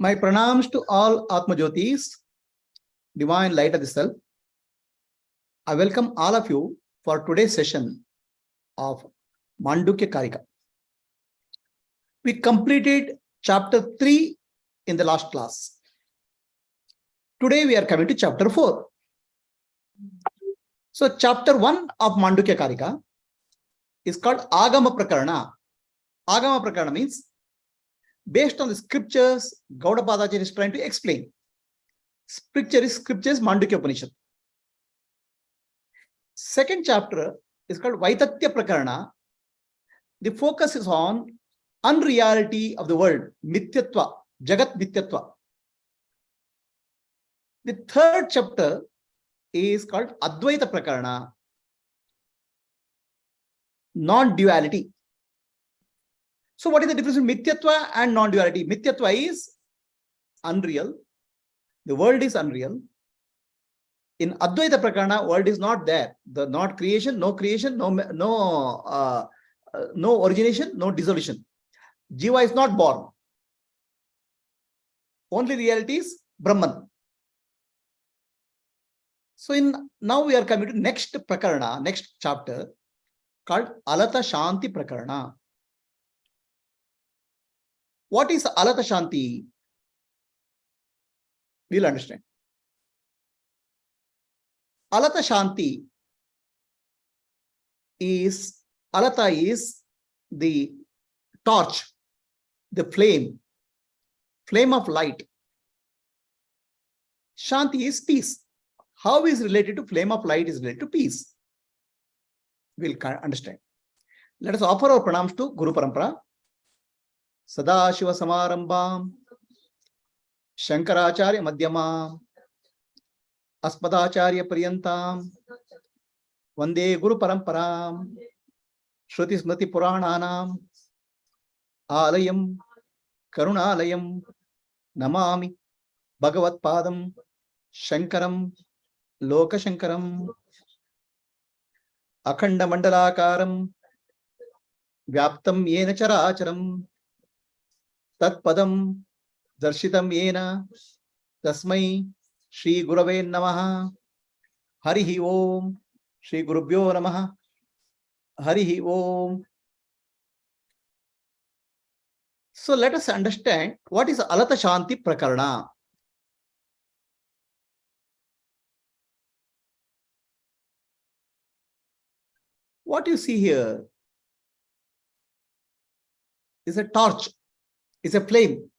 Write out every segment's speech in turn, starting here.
My pranams to all Atma Jyotis, divine light of the self. I welcome all of you for today's session of Mandukya Karika. We completed chapter 3 in the last class. Today we are coming to chapter 4. So chapter 1 of Mandukya Karika is called Agama Prakarana. Agama Prakarana means based on the scriptures Gaudapada is trying to explain. Scriptures Mandukya Upanishad. Second chapter is called Vaitatya Prakarana. The focus is on unreality of the world, Mithyatva, Jagat Mithyatva. The third chapter is called Advaita Prakarana, non-duality. So what is the difference between Mithyatva and non-duality? Mithyatva is unreal. The world is unreal. In Advaita Prakarana, world is not there. The not creation, no origination, no dissolution. Jiva is not born. Only reality is Brahman. So now we are coming to next Prakarana, next chapter called Alata Shanti Prakarana. What is Alata Shanti? We'll understand. Alata Shanti is, Alata is the torch, the flame of light. Shanti is peace. How is related to flame of light is related to peace? We'll understand. Let us offer our pranams to Guru Parampara. Sadashiva Samarambam Shankaracharya Madhyamam Asmadacharya Priyantam Vande Guru Paramparam Shruti Smriti Purananam Alayam Karunalayam Namami Bhagavat Padam Shankaram Loka Shankaram Akhanda Mandalakaram Vyaptam Yena Characharam Tat Padam Darshitam Yena Tasmai Shri Gurave Namaha Harihi Om Shri Gurubhyo Namaha Harihi Om. So let us understand what is Alata Shanti Prakarana. What you see here is a torch, is a flame.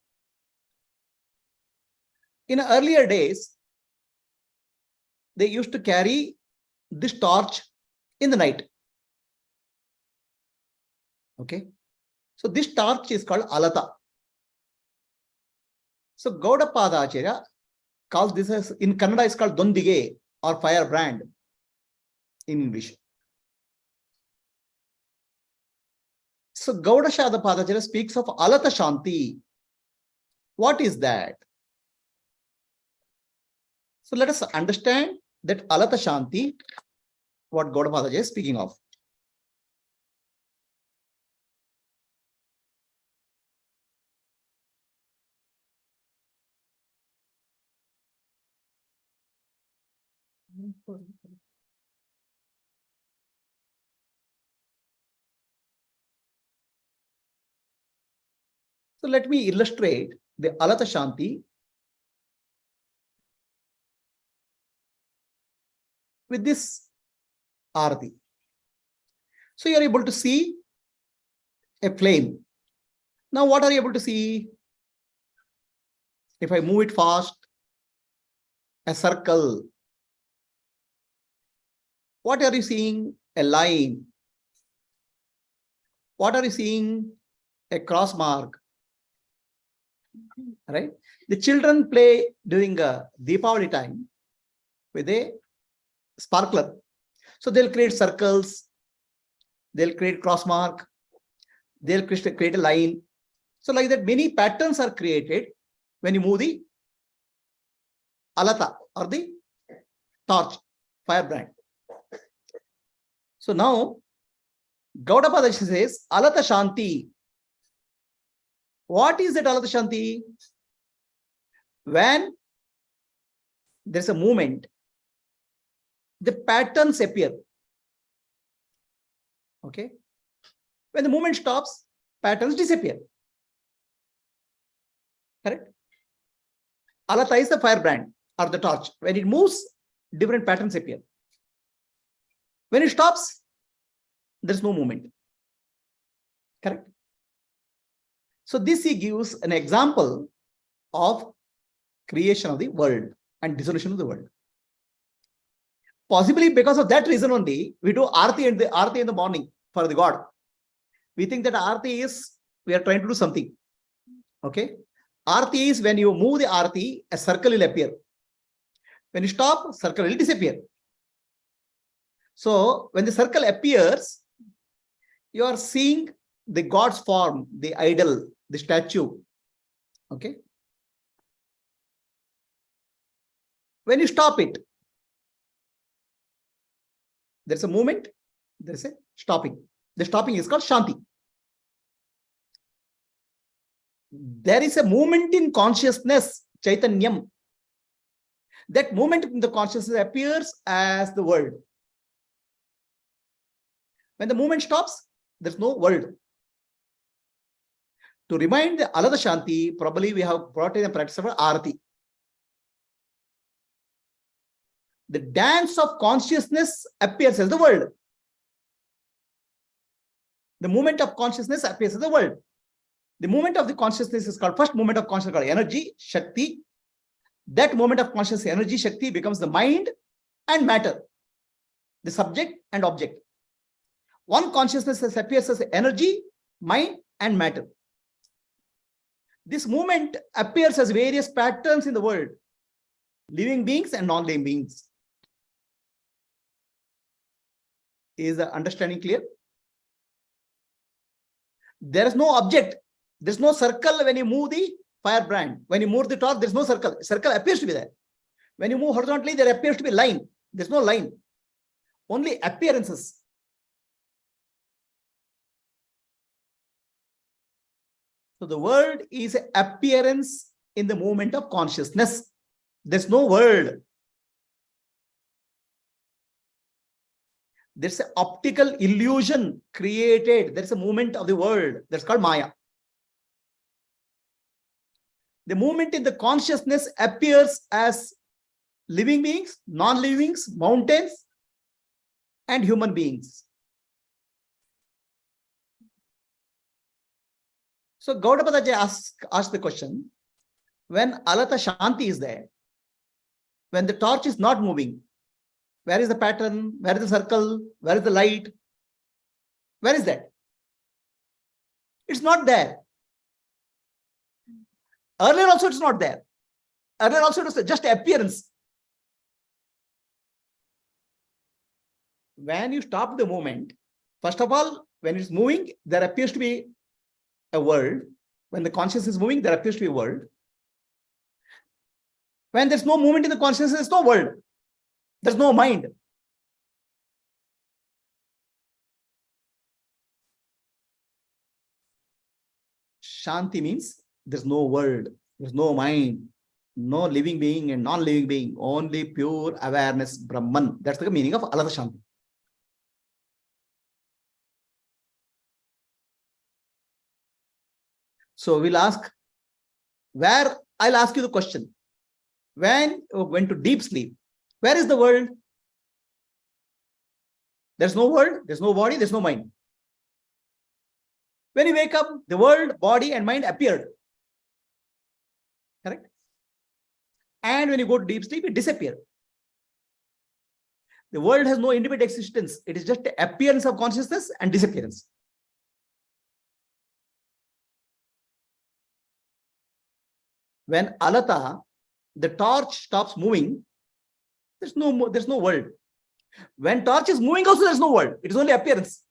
In earlier days, they used to carry this torch in the night. Okay. So this torch is called Alata. So Gaudapada Acharya calls this as, in Kannada is called Dondige or firebrand in English. So Gaudashada Padacharya speaks of Alata Shanti. What is that? So let us understand that Alata Shanti, what Gaudapada is speaking of. So let me illustrate the Alata Shanti with this Arati. So you are able to see a flame. Now what are you able to see? If I move it fast, a circle. What are you seeing? A line. What are you seeing? A cross mark. Right? The children play during Deepavali time with a sparkler. So they'll create circles, they'll create cross mark, they'll create a line. So like that, many patterns are created when you move the Alata or the torch, firebrand. So now Gaudapada says Alata Shanti. What is that Alata Shanti? When there's a movement, the patterns appear. Okay. When the movement stops, patterns disappear. Correct? Alata is the firebrand or the torch. When it moves, different patterns appear. When it stops, there's no movement. Correct? So this he gives an example of creation of the world and dissolution of the world. Possibly because of that reason only, we do arti and the arti in the morning for the God. We think that arti is, we are trying to do something. Okay. Arti is when you move the arti, a circle will appear. When you stop, circle will disappear. So when the circle appears, you are seeing the God's form, the idol, the statue. Okay. When you stop it, there's a movement, there's a stopping. The stopping is called Shanti. There is a movement in consciousness, Chaitanyam. That movement in the consciousness appears as the world. When the movement stops, there's no world. To remind the Alada Shanti, probably we have brought in a practice of Arati. The dance of consciousness appears as the world. The movement of consciousness appears as the world. The movement of the consciousness is called, first movement of consciousness called energy, Shakti. That moment of consciousness, energy, Shakti becomes the mind and matter, the subject and object. One consciousness appears as energy, mind and matter. This movement appears as various patterns in the world, living beings and non-living beings. Is the understanding clear? There is no object. There's no circle when you move the firebrand. When you move the torch, there's no circle. Circle appears to be there. When you move horizontally, there appears to be line. There's no line. Only appearances. So the world is an appearance in the movement of consciousness. There's no world. There's an optical illusion created. There's a movement of the world. That's called Maya. The movement in the consciousness appears as living beings, non-living beings, mountains, and human beings. So Gaudapadaji asked the question, when Alata Shanti is there, when the torch is not moving, where is the pattern? Where is the circle? Where is the light? Where is that? It's not there. Earlier also it's not there. Earlier also it was just appearance. When you stop the movement, first of all, when it's moving, there appears to be a world. When the consciousness is moving, there appears to be a world. When there's no movement in the consciousness, there's no world. There's no mind. Shanti means there's no world, there's no mind, no living being and non-living being, only pure awareness, Brahman. That's the meaning of Alata Shanti. So we'll ask, I'll ask you the question. When you went to deep sleep, where is the world? There's no world, there's no body, there's no mind. When you wake up, the world, body, and mind appeared. Correct? And when you go to deep sleep, it disappears. The world has no independent existence. It is just the appearance of consciousness and disappearance. When Alata, the torch stops moving, there's no world. When torch is moving also, there's no world. It is only appearance.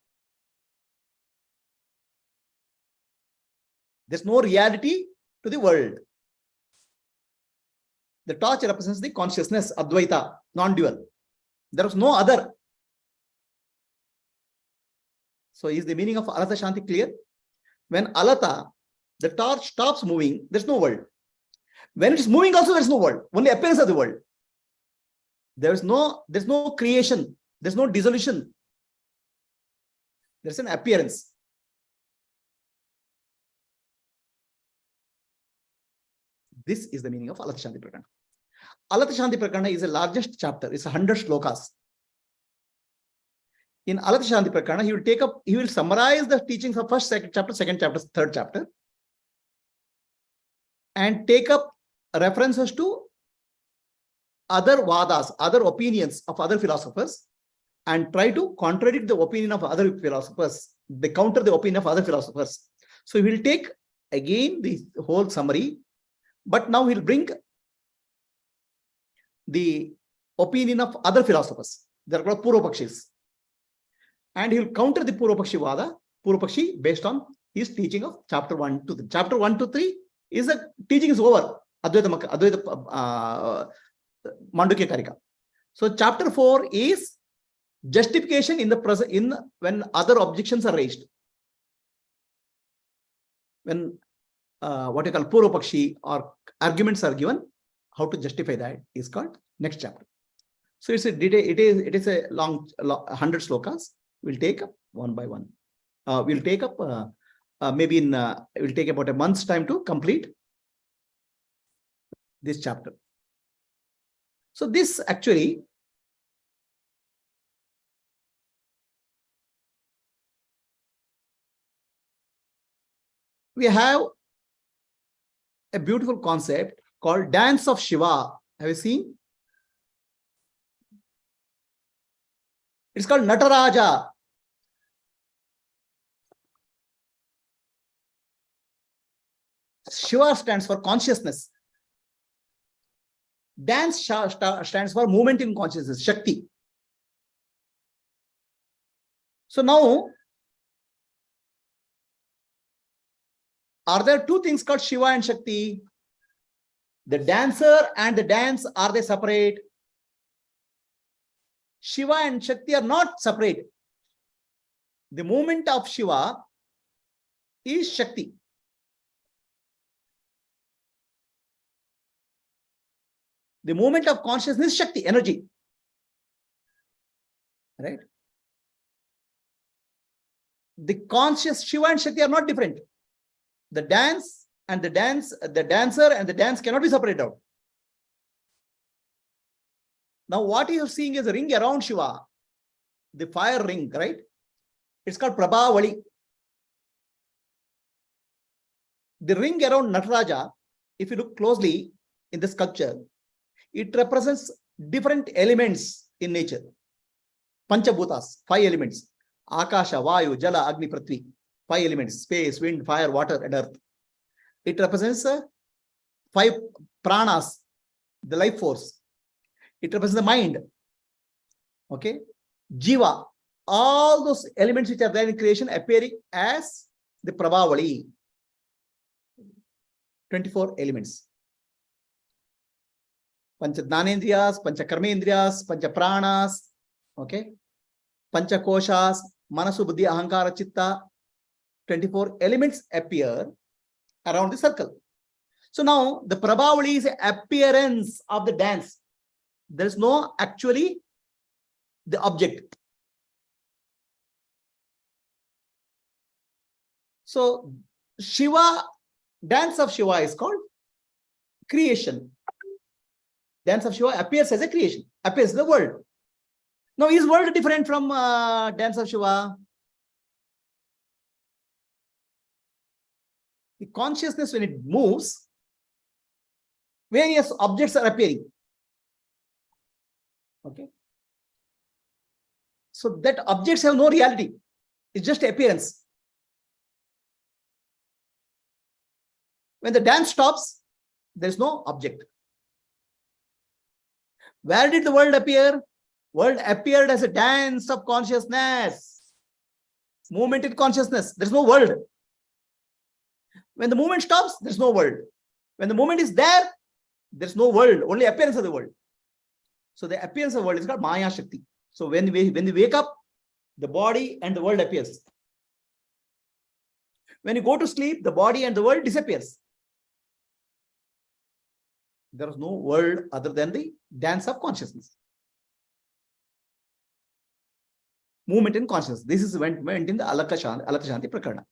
There's no reality to the world. The torch represents the consciousness, Advaita, non-dual. There is no other. So is the meaning of Alata Shanti clear? When Alata, the torch stops moving, there's no world. When it's moving also, there's no world. Only appearance of the world. There's no creation. There's no dissolution. There's an appearance. This is the meaning of Alatha Shanti Prakarana. Alatha Shanti Prakarana is the largest chapter. It's 100 shlokas. In Alatha Shanti Prakarana, he will summarize the teachings of second chapter, third chapter, and take up references to other vadas, other opinions of other philosophers, and try to contradict the opinion of other philosophers. They counter the opinion of other philosophers. So he will take again the whole summary, but now he'll bring the opinion of other philosophers. They are called Purvapakshis. And he'll counter the Purvapakshi based on his teaching of chapter 1 to 3. Chapter 1 to 3 is the teaching is over. Advaita Mandukya Karika. So chapter 4 is justification in the present when other objections are raised. When what you call Purvapakshi or arguments are given, how to justify that is called next chapter. So it is a long 100 slokas. We'll take up one by one. We'll take up maybe it will take about a month's time to complete this chapter. So this actually we have a beautiful concept called Dance of Shiva. Have you seen? It's called Nataraja. Shiva stands for consciousness. Dance stands for movement in consciousness, Shakti. So now, are there two things called Shiva and Shakti? The dancer and the dance, are they separate? Shiva and Shakti are not separate. The movement of Shiva is Shakti. The movement of consciousness is Shakti, energy. Right? The conscious Shiva and Shakti are not different. The dance and the dancer and the dance cannot be separated out. Now, what you are seeing is a ring around Shiva, the fire ring, right? It's called Prabhavali. The ring around Nataraja, if you look closely in the sculpture, it represents different elements in nature. Panchabhutas, 5 elements. Akasha, Vayu, Jala, Agni, Prithvi. 5 elements: space, wind, fire, water, and earth. It represents 5 pranas, the life force. It represents the mind. Okay. Jiva, all those elements which are there in creation appearing as the Prabhavali. 24 elements. Pancha Dhanendriyas, Pancha Karmendriyas, Pancha Pranas, okay, Pancha Koshas, Manasu, Buddhi, Ahankara, Chitta. 24 elements appear around the circle. So now the Prabhavali is the appearance of the dance. There is no actually the object. So Shiva, dance of Shiva is called creation. Dance of Shiva appears as a creation, appears in the world. Now, is world different from dance of Shiva? The consciousness, when it moves, various objects are appearing. Okay. So that objects have no reality. It's just appearance. When the dance stops, there is no object. Where did the world appear? World appeared as a dance of consciousness. Movement in consciousness. There is no world. When the movement stops, there is no world. When the movement is there, there is no world, only appearance of the world. So the appearance of the world is called Maya Shakti. So when we wake up, the body and the world appears. When you go to sleep, the body and the world disappears. There is no world other than the dance of consciousness. Movement in consciousness. This is went in the Alaka Shanti Prakarana.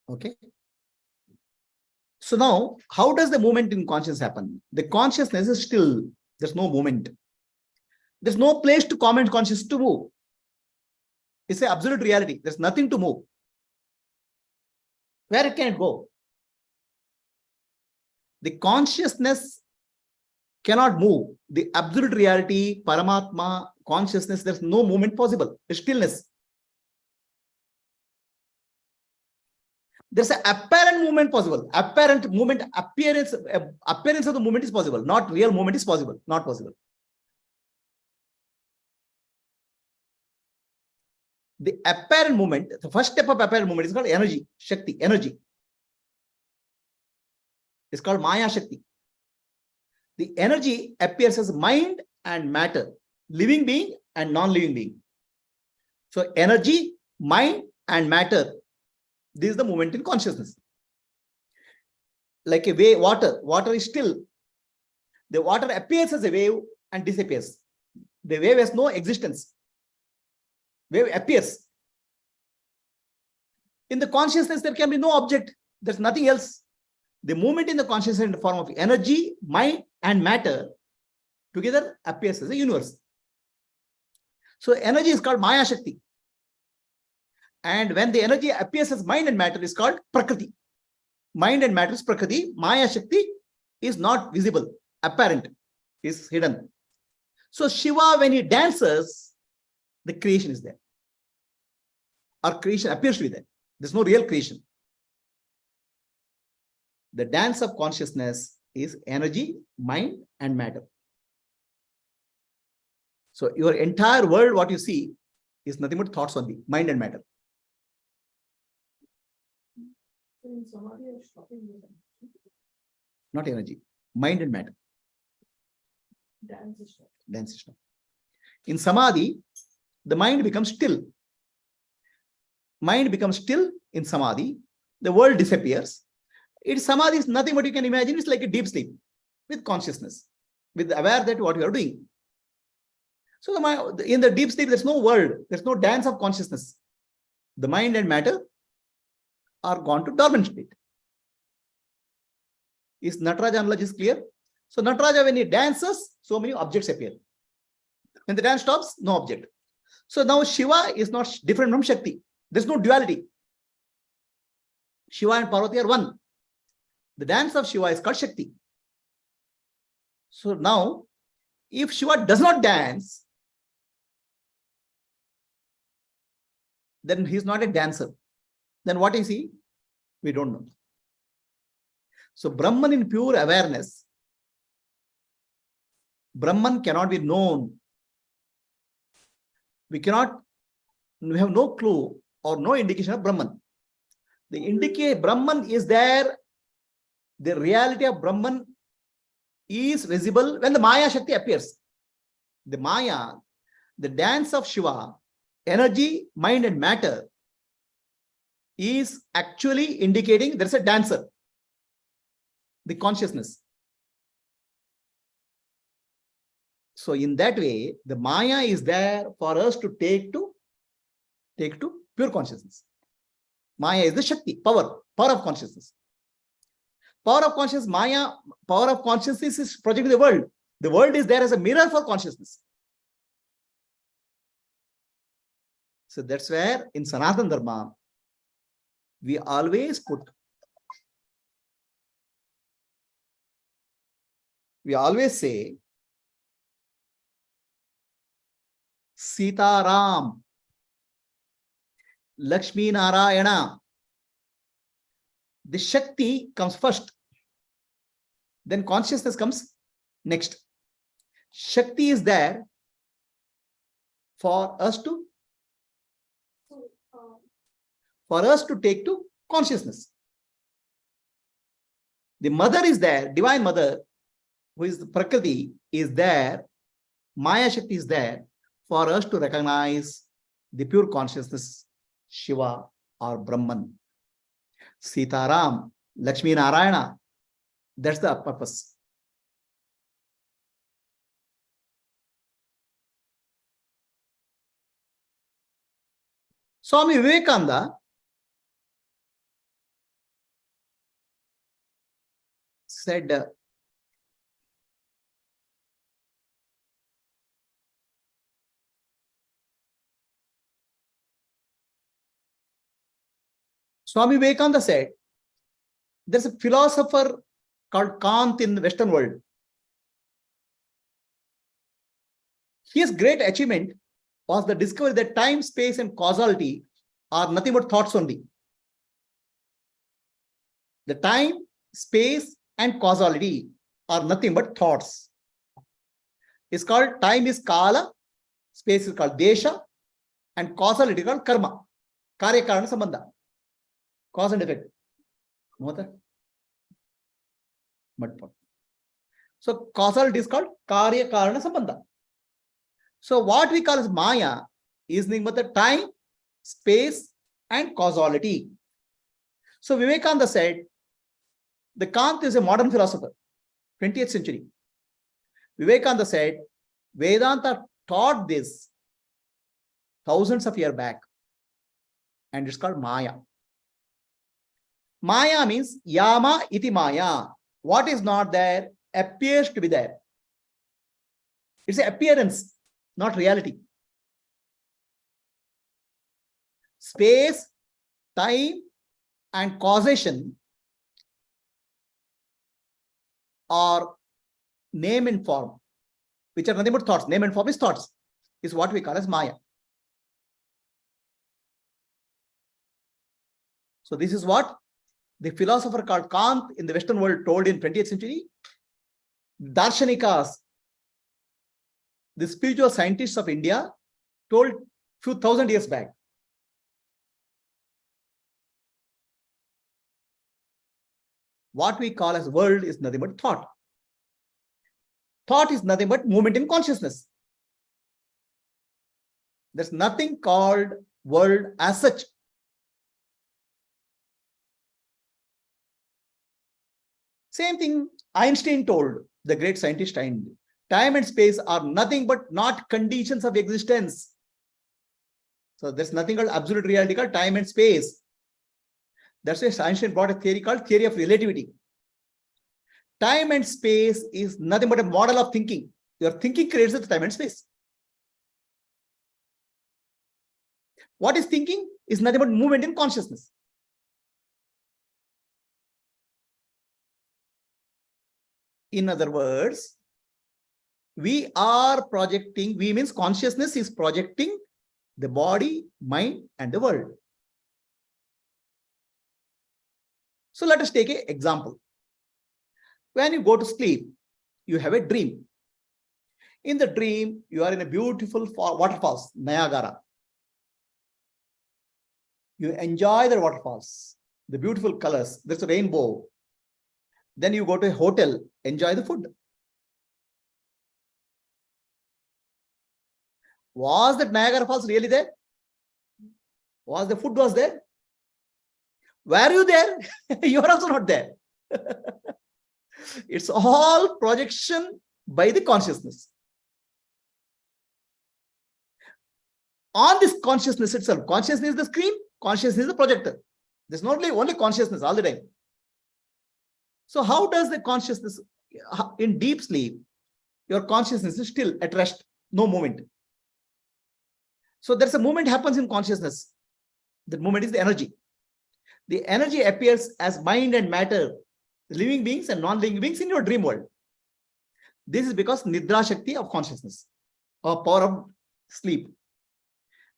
Okay. So now, how does the movement in consciousness happen? The consciousness is still, there's no movement. There's no place to comment consciousness to move. It's an absolute reality. There's nothing to move. Where it can go? The consciousness cannot move. The absolute reality, Paramatma, consciousness, there's no movement possible. It's stillness. There's an apparent movement possible. Apparent movement, appearance of the movement is possible. Not real movement is possible. Not possible. The apparent movement, the first step of apparent movement is called energy, Shakti, energy. It's called Maya Shakti. The energy appears as mind and matter, living being and non-living being. So energy, mind and matter. This is the movement in consciousness. Like a wave, water is still. The water appears as a wave and disappears. The wave has no existence. Wave appears. In the consciousness, there can be no object. There's nothing else. The movement in the consciousness in the form of energy, mind, and matter together appears as a universe. So energy is called Maya Shakti. And when the energy appears as mind and matter, is called Prakriti. Mind and matter is Prakriti. Maya Shakti is not visible, apparent, is hidden. So Shiva, when he dances, the creation is there. Or creation appears to be there. There's no real creation. The dance of consciousness is energy, mind, and matter. So your entire world, what you see, is nothing but thoughts only, mind and matter. Not energy, mind and matter. Dance is not. In samadhi, the mind becomes still. Mind becomes still in samadhi. The world disappears. Samadhi is nothing but you can imagine. It's like a deep sleep with consciousness, with aware that what you are doing. So in the deep sleep, there's no world. There's no dance of consciousness. The mind and matter are gone to dormant state. Is Nataraja analogy is clear? So Nataraja, when he dances, so many objects appear. When the dance stops, no object. So now Shiva is not different from Shakti. There's no duality. Shiva and Parvati are one. The dance of Shiva is called Shakti. So now, if Shiva does not dance, then he's not a dancer. Then what is he? We don't know. So Brahman in pure awareness, Brahman cannot be known. We have no clue or no indication of Brahman. The indicate Brahman is there. The reality of Brahman is visible when the Maya Shakti appears. The Maya, the dance of Shiva, energy, mind and matter is actually indicating there's a dancer, the consciousness. So in that way, the Maya is there for us to take to pure consciousness. Maya is the Shakti, power of consciousness. Power of consciousness, Maya, power of consciousness is projecting the world. The world is there as a mirror for consciousness. So that's where in Sanatana Dharma, we always say, Sita Ram, Lakshmi Narayana. The Shakti comes first. Then consciousness comes next. Shakti is there for us to take to consciousness. The mother is there, divine mother, who is the Prakriti, is there. Maya Shakti is there for us to recognize the pure consciousness, Shiva or Brahman. Sitaram, Lakshmi Narayana, That's the purpose. Swami Vivekananda said, Swami Vivekananda said, there's a philosopher called Kant in the Western world. His great achievement was the discovery that time, space, and causality are nothing but thoughts only. The time, space, and causality are nothing but thoughts. It's called, time is kala, space is called desha, and causality is called karma. Karya karana sambandha. Cause and effect. So causality is called karya karana sambandha. So what we call as Maya is nothing but the time, space, and causality. So Vivekananda said, the Kant is a modern philosopher, 20th century. Vivekananda said, Vedanta taught this thousands of years back, and it's called Maya. Maya means yama iti maya. What is not there appears to be there. It's an appearance, not reality. Space, time, and causation are name and form, which are nothing but thoughts. Name and form is thoughts, is what we call as Maya. So this is what the philosopher called Kant in the Western world told in 20th century. Darshanikas, the spiritual scientists of India, told few thousand years back. What we call as world is nothing but thought. Thought is nothing but movement in consciousness. There's nothing called world as such. Same thing Einstein told, the great scientist Einstein. Time and space are nothing but not conditions of existence. So there's nothing called absolute reality called time and space. That's why Einstein brought a theory called theory of relativity. Time and space is nothing but a model of thinking. Your thinking creates the time and space. What is thinking? Is nothing but movement in consciousness. In other words, we are projecting, we means consciousness is projecting the body, mind, and the world. So let us take an example. When you go to sleep, you have a dream. In the dream, you are in a beautiful waterfalls, Niagara. You enjoy the waterfalls, the beautiful colors. There's a rainbow. Then you go to a hotel, enjoy the food. Was that Niagara Falls really there? Was the food was there? Were you there? You are also not there. It's all projection by the consciousness. On this consciousness itself, consciousness is the screen, consciousness is the projector. There's not only consciousness all the time. So how does the consciousness, in deep sleep, your consciousness is still at rest, no movement. So there's a movement happens in consciousness. That movement is the energy. The energy appears as mind and matter, living beings and non-living beings in your dream world. This is because Nidra Shakti of consciousness, or power of sleep.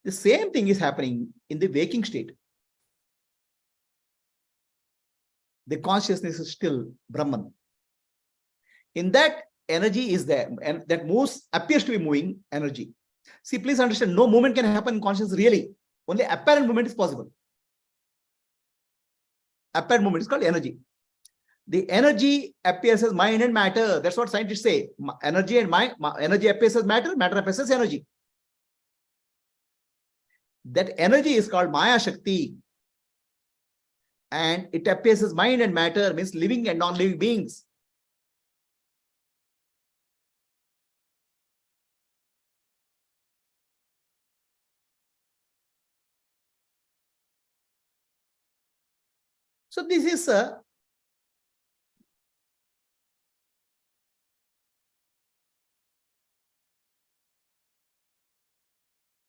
The same thing is happening in the waking state. The consciousness is still Brahman. In that, energy is there, and that moves, appears to be moving energy. See, please understand, no movement can happen in consciousness really. Only apparent movement is possible. Apparent movement is called energy. The energy appears as mind and matter. That's what scientists say. Energy and mind, energy appears as matter, matter appears as energy. That energy is called Maya Shakti. And it appears as mind and matter, means living and non-living beings. So this is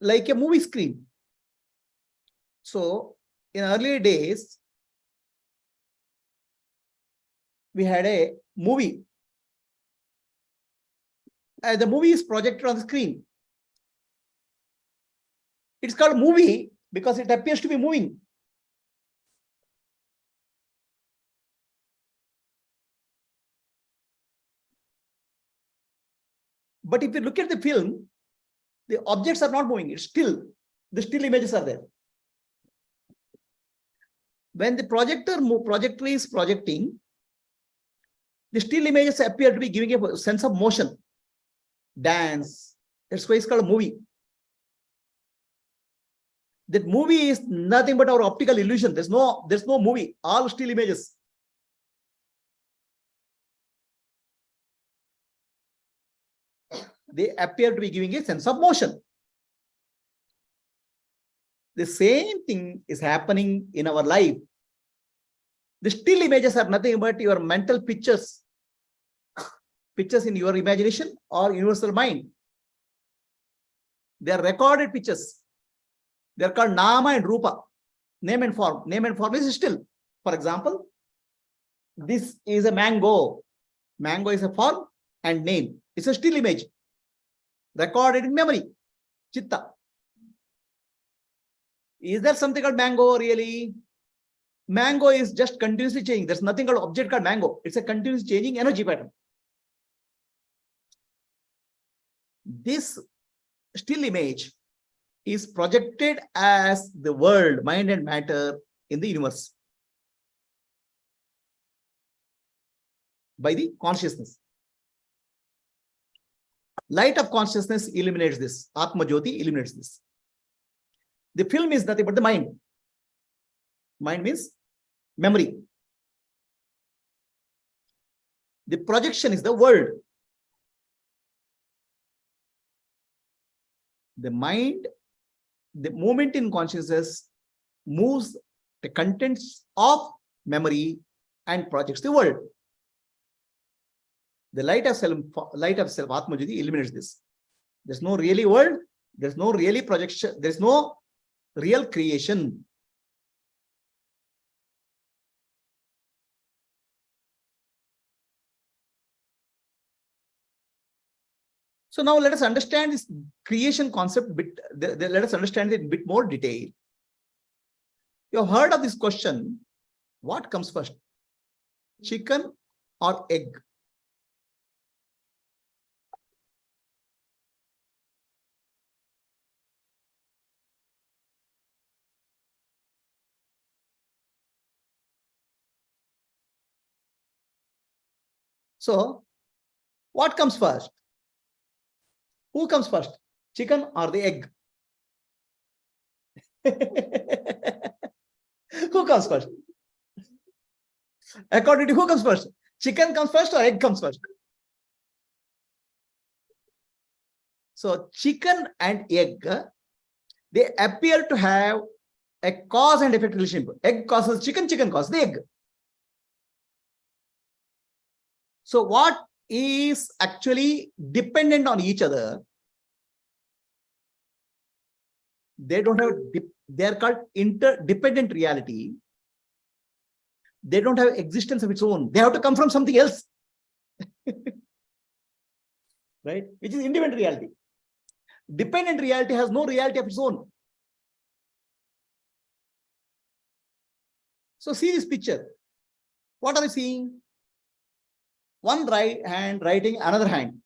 like a movie screen. So in earlier days, we had a movie. The movie is projected on the screen. It's called movie because it appears to be moving. But if you look at the film, the objects are not moving. It's still, the still images are there. When the projector is projecting, the still images appear to be giving a sense of motion, dance. That's why it's called a movie. That movie is nothing but our optical illusion. There's no movie, all still images. They appear to be giving a sense of motion. The same thing is happening in our life. The still images are nothing but your mental pictures, pictures in your imagination or universal mind. They are recorded pictures. They are called nama and rupa, name and form. Name and form is still. For example, this is a mango. Mango is a form and name. It's a still image recorded in memory, chitta. Is there something called mango really? Mango is just continuously changing. There's nothing called object called mango. It's a continuously changing energy pattern. This still image is projected as the world, mind and matter in the universe by the consciousness. Light of consciousness illuminates this. Atma Jyoti illuminates this. The film is nothing but the mind. Mind means memory. The projection is the world. The mind, the movement in consciousness moves the contents of memory and projects the world. The light of self, Atma Jyoti illuminates this. There's no really world. There's no really projection. There's no real creation. So now let us understand this creation concept let us understand it in a bit more detail. You have heard of this question, what comes first, chicken or egg? So what comes first? Who comes first, chicken or the egg? Who comes first? According to who comes first? Chicken comes first or egg comes first? So chicken and egg, they appear to have a cause and effect relationship. Egg causes chicken, chicken causes the egg. So what is actually dependent on each other? They don't have, they are called interdependent reality. They don't have existence of its own. They have to come from something else. Right? Which is independent reality. Dependent reality has no reality of its own. So see this picture. What are we seeing? One right hand writing another hand.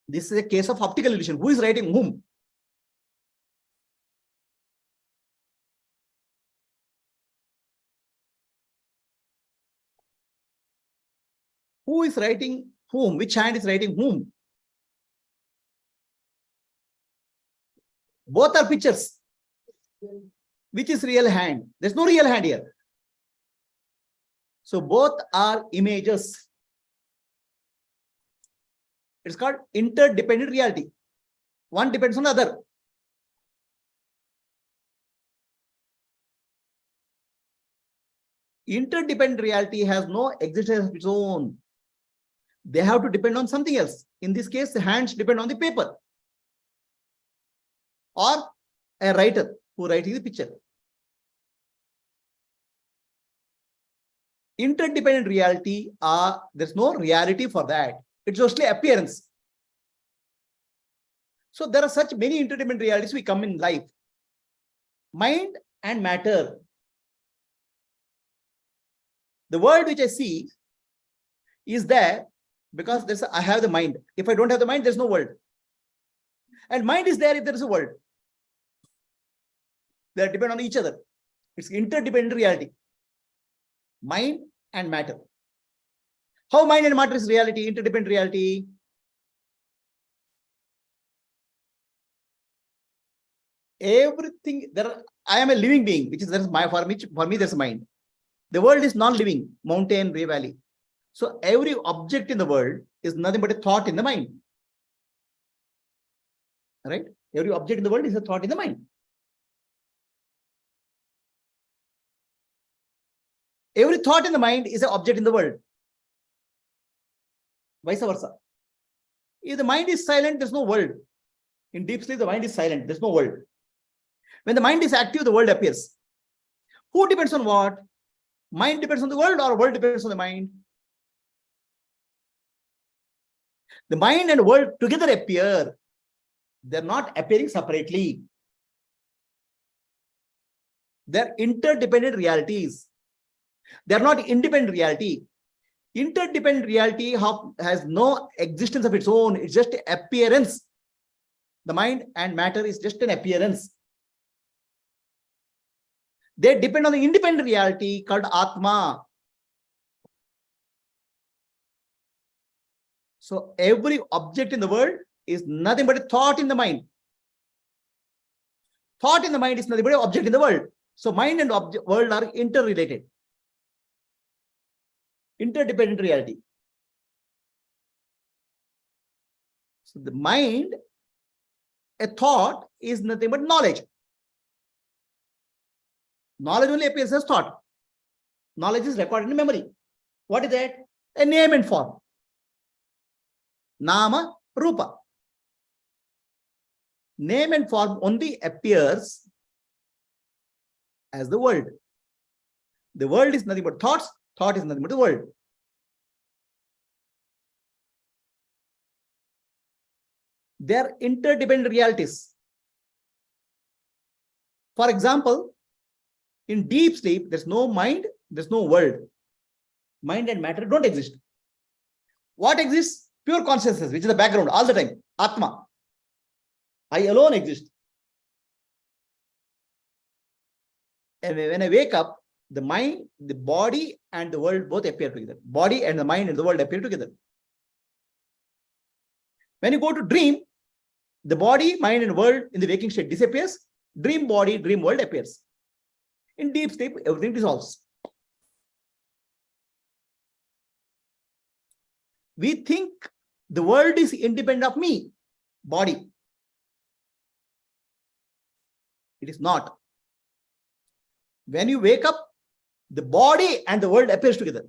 This is a case of optical illusion. Who is writing whom? Who is writing whom? Which hand is writing whom? Both are pictures. Which is real hand? There's no real hand here. So both are images. It's called interdependent reality. One depends on the other. Interdependent reality has no existence of its own. They have to depend on something else. In this case, the hands depend on the paper or a writer who writing the picture. Interdependent reality, there's no reality for that. It's mostly appearance. So there are such many interdependent realities we come in life. Mind and matter. The world which I see is there because I have the mind. If I don't have the mind, there's no world. And mind is there if there is a world. They depend on each other. It's interdependent reality. Mind and matter. How mind and matter is reality, interdependent reality? Everything I am a living being, which is for me there's a mind. The world is non-living, mountain, ray, valley. So every object in the world is nothing but a thought in the mind. Right? Every object in the world is a thought in the mind. Every thought in the mind is an object in the world. Vice versa. If the mind is silent, there's no world. In deep sleep, the mind is silent. There's no world. When the mind is active, the world appears. Who depends on what? Mind depends on the world or world depends on the mind? The mind and world together appear. They're not appearing separately. They're interdependent realities. They're not independent reality. Interdependent reality has no existence of its own. It's just appearance. The mind and matter is just an appearance. They depend on the independent reality called Atma. So every object in the world is nothing but a thought in the mind. Thought in the mind is nothing but an object in the world. So mind and world are interrelated. Interdependent reality. So the mind, a thought, is nothing but knowledge. Knowledge only appears as thought. Knowledge is recorded in memory. What is that? A name and form. Nama, Rupa. Name and form only appears as the world. The world is nothing but thoughts. Thought is nothing but the world. They are interdependent realities. For example, in deep sleep, there's no mind, there's no world. Mind and matter don't exist. What exists? Pure consciousness, which is the background all the time. Atma. I alone exist. And when I wake up, the mind, the body, and the world both appear together. Body and the mind and the world appear together. When you go to dream, the body, mind, and world in the waking state disappears. Dream body, dream world appears. In deep sleep, everything dissolves. We think the world is independent of me, body. It is not. When you wake up, the body and the world appears together.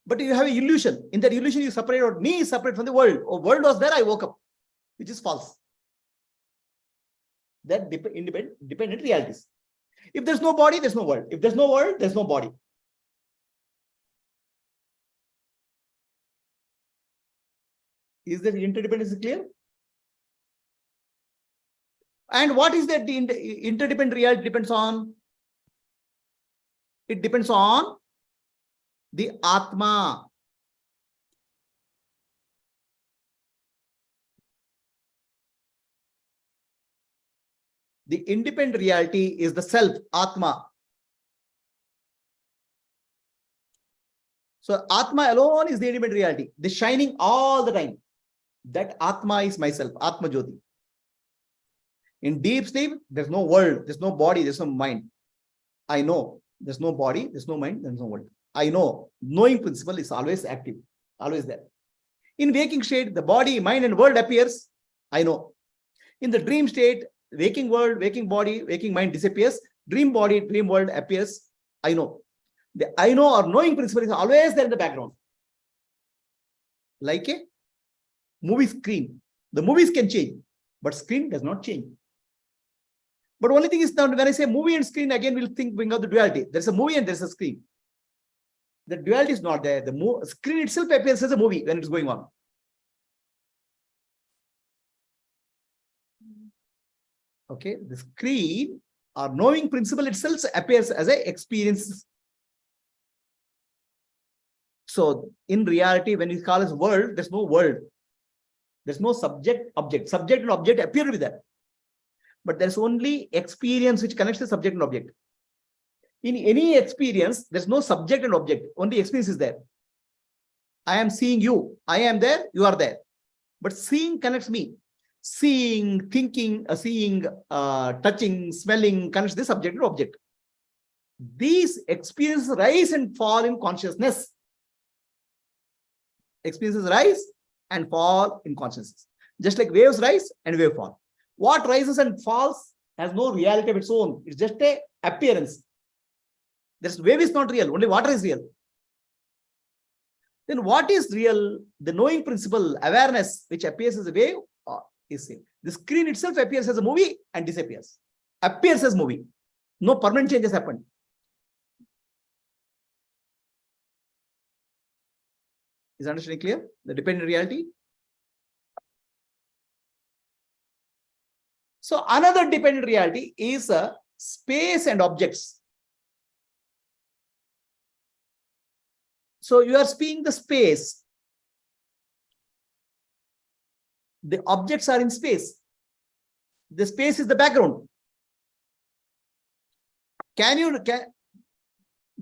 But you have an illusion. In that illusion, you separate out me is separate from the world. Or world was there, I woke up, which is false. That dependent realities. If there's no body, there's no world. If there's no world, there's no body. Is the interdependence clear? And what is that the interdependent reality depends on? It depends on the Atma. The independent reality is the self, Atma. So Atma alone is the independent reality. The shining all the time. That Atma is myself, Atma Jyoti. In deep sleep, there's no world, there's no body, there's no mind. I know there's no body, there's no mind, there's no world. I know. Knowing principle is always active, always there. In waking state, the body, mind, and world appears. I know. In the dream state, waking world, waking body, waking mind disappears. Dream body, dream world appears. I know. The I know or knowing principle is always there in the background. Like a movie screen. The movies can change, but screen does not change. But only thing is now when I say movie and screen, again we'll bring out the duality. There's a movie and there's a screen. The duality is not there. The screen itself appears as a movie when it's going on. Okay, the screen or knowing principle itself appears as an experience. So in reality, when you call as world, there's no world. There's no subject, object. Subject and object appear to be there. But there's only experience which connects the subject and object. In any experience, there's no subject and object. Only experience is there. I am seeing you. I am there. You are there. But seeing connects me. Seeing, thinking, touching, smelling connects the subject and object. These experiences rise and fall in consciousness. Experiences rise and fall in consciousness. Just like waves rise and wave fall. What rises and falls has no reality of its own. It's just an appearance. This wave is not real. Only water is real. Then what is real? The knowing principle, awareness, which appears as a wave, is same. The screen itself appears as a movie and disappears. Appears as movie. No permanent changes happen. Is understanding clear? The dependent reality. So another dependent reality is space and objects. So you are seeing the space. The objects are in space. The space is the background. Can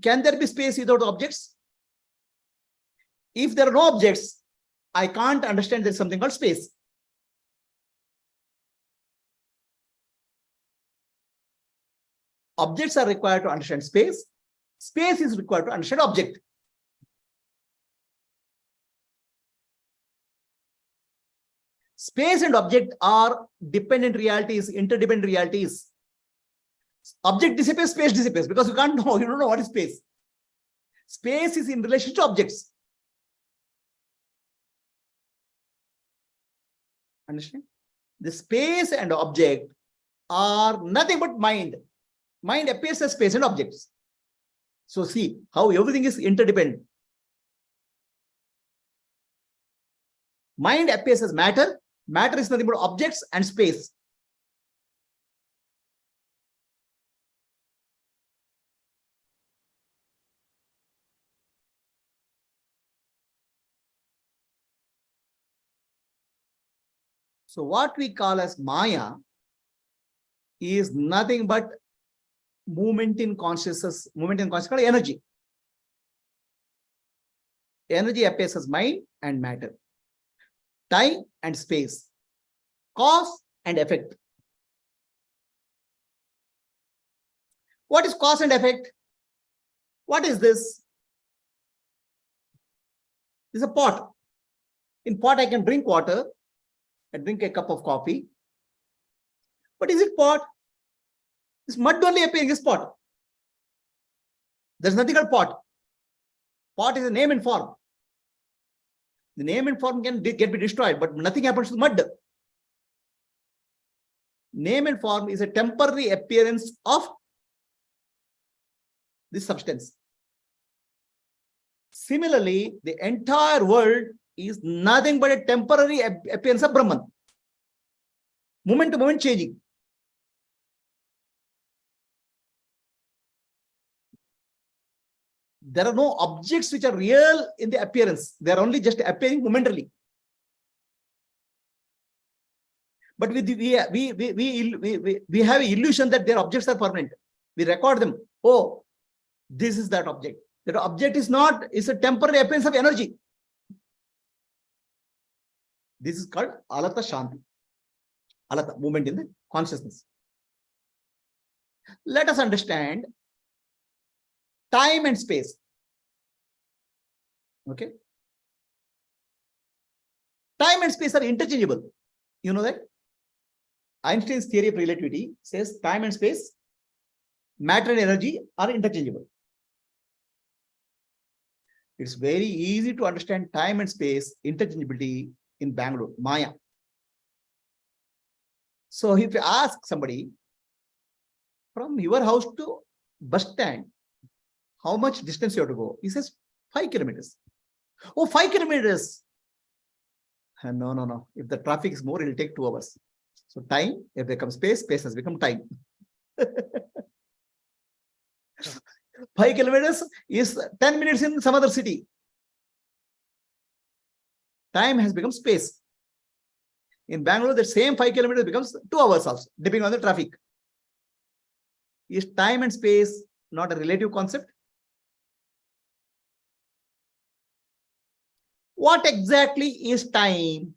there be space without objects? If there are no objects, I can't understand there's something called space. Objects are required to understand space. Space is required to understand object. Space and object are dependent realities, interdependent realities. Object disappears, space disappears because you can't know, you don't know what is space. Space is in relation to objects. Understand? The space and object are nothing but mind. Mind appears as space and objects. So see how everything is interdependent. Mind appears as matter. Matter is nothing but objects and space. So what we call as Maya is nothing but movement in consciousness called energy. Energy appears as mind and matter. Time and space. Cause and effect. What is cause and effect? What is this? This is a pot. In pot I can drink water. I drink a cup of coffee. But is it pot? This mud only appears in this pot. There's nothing called pot. Pot is a name and form. The name and form can be destroyed, but nothing happens to the mud. Name and form is a temporary appearance of this substance. Similarly, the entire world is nothing but a temporary appearance of Brahman. Moment to moment changing. There are no objects which are real in the appearance. They are only just appearing momentarily. But we have an illusion that their objects are permanent. We record them. Oh, this is that object. That object is not, it's a temporary appearance of energy. This is called alata shanti. Alata, movement in the consciousness. Let us understand time and space. Okay. Time and space are interchangeable. You know that? Einstein's theory of relativity says time and space, matter and energy are interchangeable. It's very easy to understand time and space interchangeability in Bangalore, Maya. So if you ask somebody from your house to bus stand, how much distance you have to go? He says 5 kilometers. Oh, 5 kilometers. No. If the traffic is more, it will take 2 hours. So time, if becomes space, space has become time. 5 kilometers is 10 minutes in some other city. Time has become space. In Bangalore, the same 5 kilometers becomes 2 hours also, depending on the traffic. Is time and space not a relative concept? What exactly is time?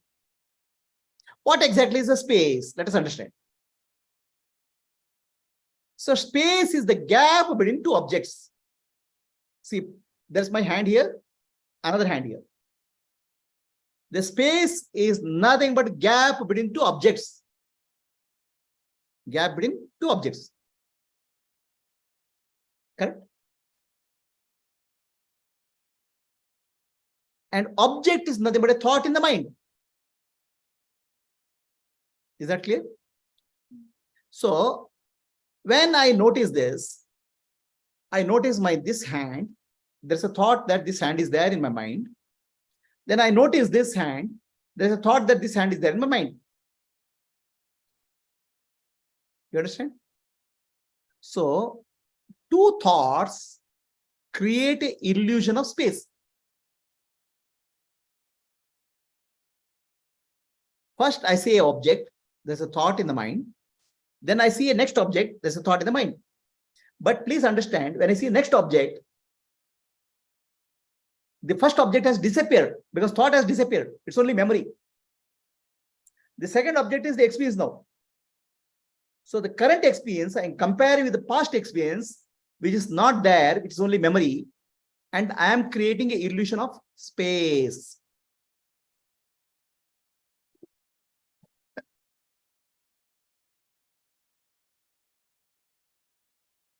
What exactly is the space? Let us understand. So space is the gap between 2 objects. See, there's my hand here, another hand here. The space is nothing but gap between 2 objects. Gap between 2 objects. Correct? And object is nothing but a thought in the mind. Is that clear? So when I notice this, I notice this hand. There's a thought that this hand is there in my mind. Then I notice this hand. There's a thought that this hand is there in my mind. You understand? So 2 thoughts create an illusion of space. First, I see an object. There's a thought in the mind. Then I see a next object. There's a thought in the mind. But please understand, when I see a next object, the first object has disappeared because thought has disappeared. It's only memory. The second object is the experience now. So the current experience, I am comparing with the past experience, which is not there, which is only memory. And I am creating an illusion of space.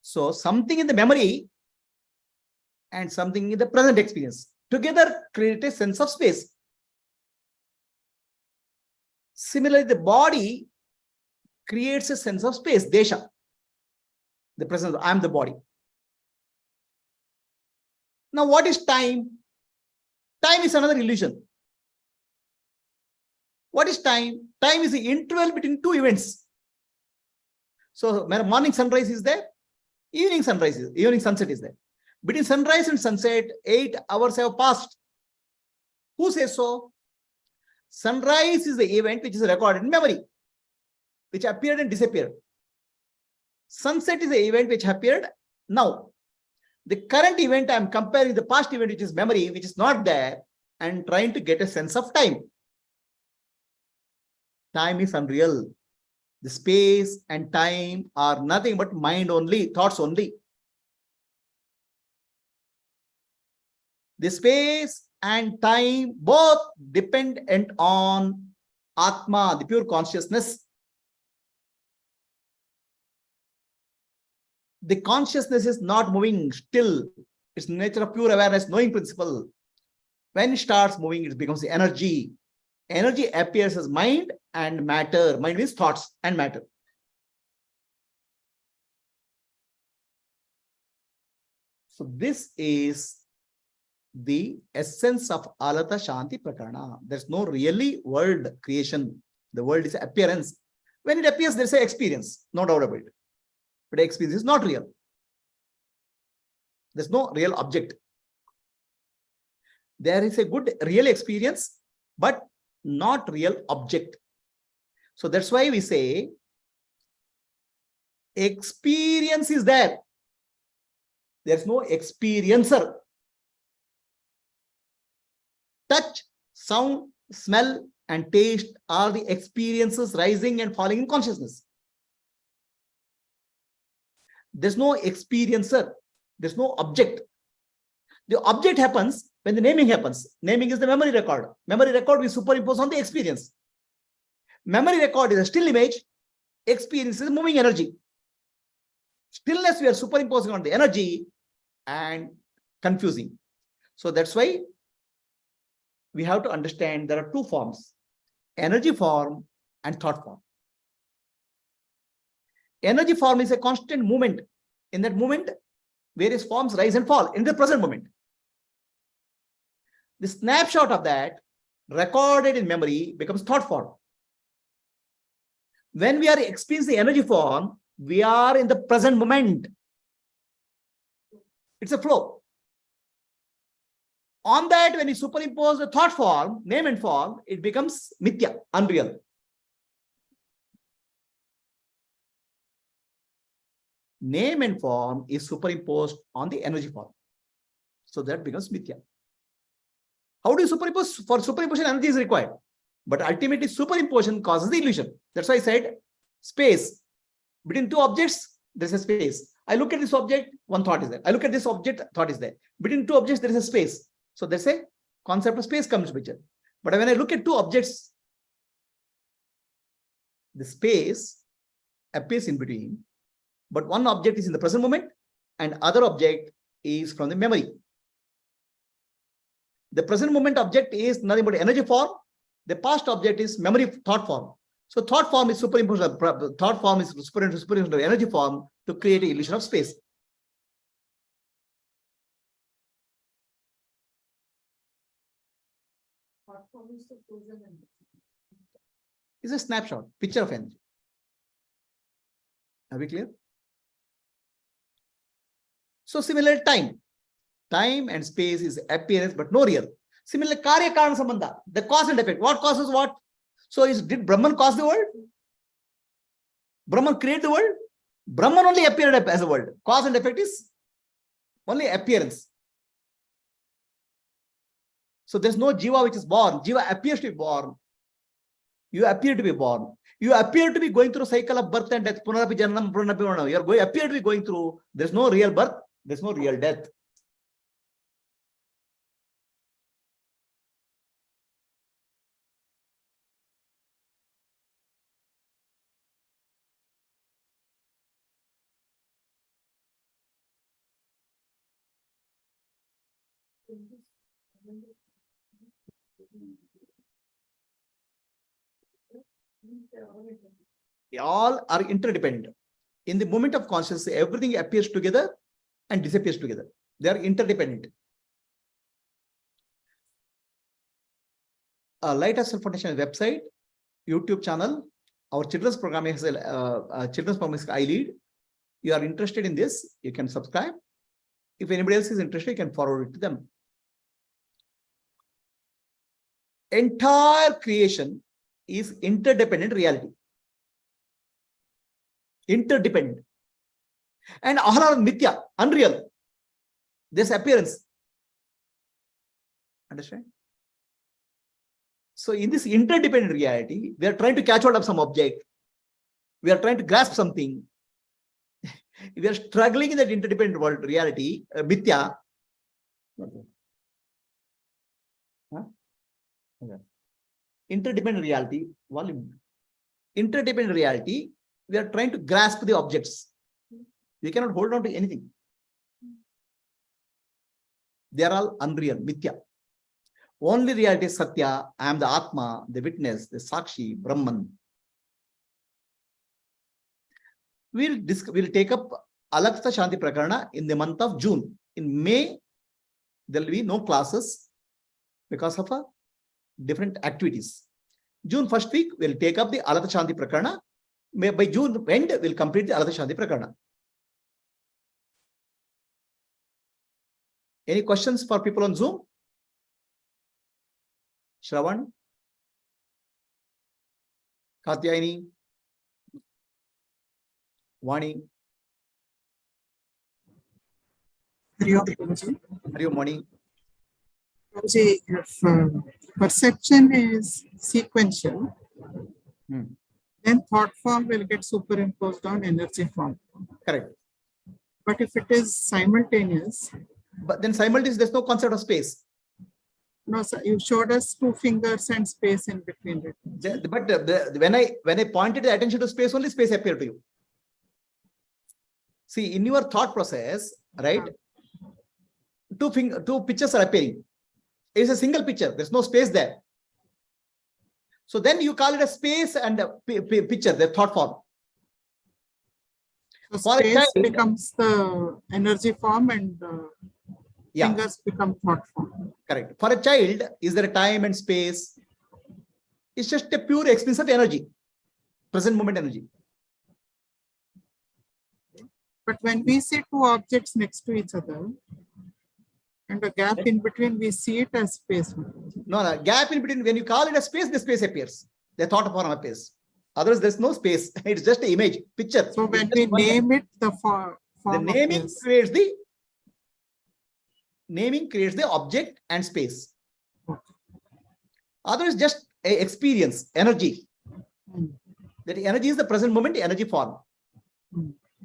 So something in the memory and something in the present experience together create a sense of space. Similarly, the body creates a sense of space, desha. The presence, I am the body. Now, what is time? Time is another illusion. What is time? Time is the interval between 2 events. So, morning sunrise is there, evening sunset is there. Between sunrise and sunset, 8 hours have passed. Who says so? Sunrise is the event which is recorded in memory, which appeared and disappeared. Sunset is the event which appeared now. The current event, I am comparing the past event, which is memory, which is not there, and trying to get a sense of time. Time is unreal. The space and time are nothing but mind only, thoughts only. The space and time both dependent on Atma, the pure consciousness. The consciousness is not moving still. It's the nature of pure awareness, knowing principle. When it starts moving, it becomes the energy. Energy appears as mind and matter. Mind means thoughts and matter. So this is the essence of Alata Shanti Prakarana. There's no really world creation. The world is appearance. When it appears, there's an experience, no doubt about it. But experience is not real. There's no real object. There is a good real experience, but not real object. So that's why we say experience is there. There's no experiencer. Touch, sound, smell, and taste are the experiences rising and falling in consciousness. There's no experiencer. There's no object. The object happens when the naming happens. Naming is the memory record. Memory record we superimpose on the experience. Memory record is a still image. experiences moving energy. Stillness we are superimposing on the energy and confusing. So that's why we have to understand there are two forms, energy form and thought form. Energy form is a constant movement. In that movement, various forms rise and fall in the present moment. The snapshot of that recorded in memory becomes thought form. When we are experiencing the energy form, we are in the present moment. It's a flow. On that, when you superimpose the thought form, name and form, it becomes mithya, unreal. Name and form is superimposed on the energy form. So that becomes mithya. How do you superimpose? For superimposition, energy is required. But ultimately, superimposition causes the illusion. That's why I said space. Between two objects, there's a space. I look at this object, one thought is there. I look at this object, thought is there. Between two objects, there is a space. So there's a concept of space comes to picture. But when I look at two objects, the space appears in between. But one object is in the present moment and other object is from the memory. The present moment object is nothing but energy form. The past object is memory thought form. So thought form is superimposed. Thought form is superimposed on energy form to create an illusion of space. It's a snapshot, picture of energy. Are we clear? So similar time and space is appearance but no real. Similar karya karana sambandha, the cause and effect. What causes what? So did Brahman cause the world? Brahman create the world? Brahman only appeared as a world. Cause and effect is only appearance. So there's no jiva which is born. Jiva appears to be born. You appear to be born. You appear to be going through a cycle of birth and death. Punarapi janam, punarapi manam. You appear to be going through. There's no real birth. There's no real death. They all are interdependent. In the moment of consciousness, everything appears together and disappears together. They are interdependent. Light of Self Foundation website, YouTube channel, our children's program is children's program is I lead. You are interested in this, you can subscribe. If anybody else is interested, you can forward it to them. Entire creation is interdependent reality. Interdependent. And all are mithya, unreal. This appearance. Understand? So in this interdependent reality, we are trying to catch hold of some object. We are trying to grasp something. We are struggling in that interdependent world reality, mithya. Huh? Okay. Interdependent reality, volume. Interdependent reality, we are trying to grasp the objects. We cannot hold on to anything. They are all unreal, mithya. Only reality is Satya. I am the Atma, the witness, the Sakshi, Brahman. We'll take up Alaktha Shanti Prakarana in the month of June. In May, there will be no classes because of different activities. June first week, we'll take up the Alaktha Shanti Prakarana. By June end, we'll complete the Alaktha Shanti Prakarana. Any questions for people on Zoom? Shravan? Katyayani? Vani? Hariom Mani? Prabhuji, if perception is sequential, then thought form will get superimposed on energy form. Correct. But if it is simultaneous, but then simultaneous, there's no concept of space. No, sir, you showed us 2 fingers and space in between it. But when I pointed the attention to space, only space appeared to you. See, in your thought process, right? Two pictures are appearing. It's a single picture. There's no space there. So then you call it a space and a picture, the thought form. So For a space child, becomes the energy form and fingers become thought form. Correct. For a child, is there a time and space? It's just a pure experience of energy, present moment energy. But when we see 2 objects next to each other, and a gap in between, we see it as space. No, gap in between. When you call it a space, the space appears. The thought form appears. Otherwise, there's no space. It's just an image, picture. So when we name it, the form naming creates the object and space. Otherwise, just a experience, energy. That energy is the present moment, energy form.